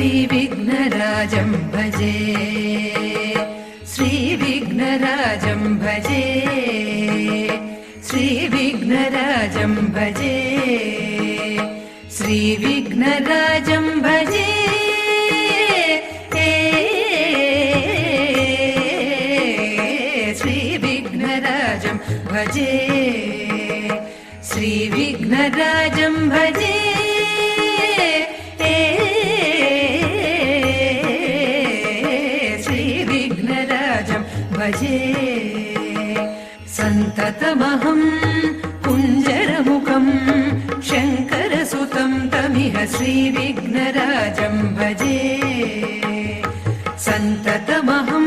श्रीविघ्नराजं भजे श्रीविघ्नराजं भजे श्रीविघ्नराजं भजे श्रीविघ्नराजं भजे श्रीविघ्नराजं भजे श्रीविघ्नराजं भजे श्रीविघ्नराजं भजे सन्ततमहं कुञ्जरमुखं शङ्करसुतं तमिह श्रीविघ्नराजं भजे सन्ततमहं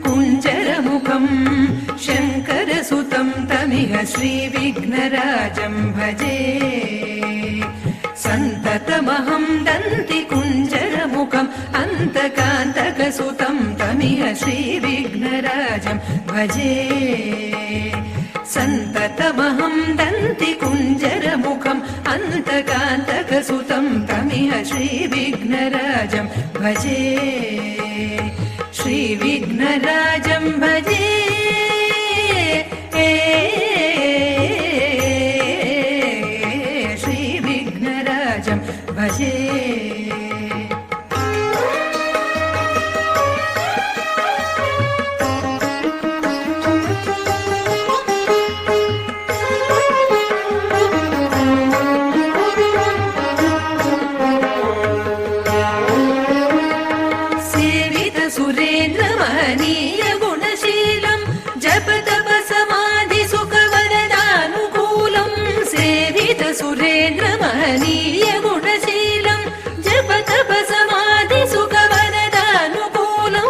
कुञ्जरमुखं शङ्करसुतं तमिह श्रीविघ्नराजं भजे सन्ततमहं दन्तिकुञ्जरमुखम् अन्तकान्तकसुतं तमिह श्रीविघ्नराजं भजे सन्ततमहं दन्तिकुञ्जरमुखम् अन्तकान्तकसुतं तमिह श्रीविघ्नराजं भजे श्रीविघ्नराजं भजे श्रीविघ्नराजं भजे सुरेन्द्रमहनीय गुणशीलं जपतप समाधि सुखवरदानुकूलं सेवित सुरेन्द्रमहनीय गुणशीलं जपतप समाधि सुखवरदानुकूलं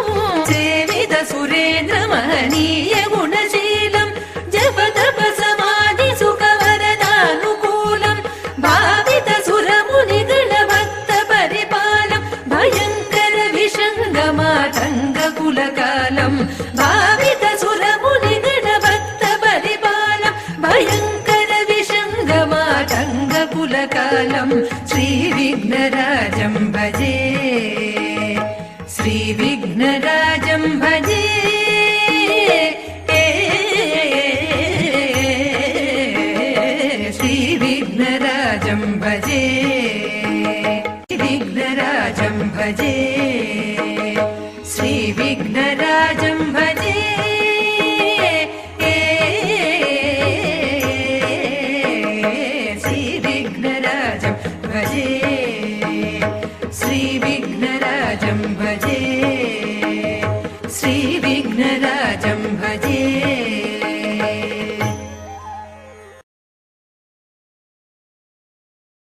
सेवित सुरेन्द्रमहनीय गुणशीलं जपतप समाधि सुखवरदानुकूलं भावित सुरमुनिगण भक्त परिपालं भयङ्कर विषङ्गमातङ्गकुलकालं भावित सुरमुनिगण भक्त परिपालं भयङ्कर विषङ्गमातङ्गकुलकालं श्रीविघ्नराजं भजे श्रीविघ्नराजं भजे श्रीविघ्नराजं भजे श्रीविघ्नराजं भजे श्रीविघ्नराजं भजे श्रीविघ्नराजं भजे श्रीविघ्नराजं भजे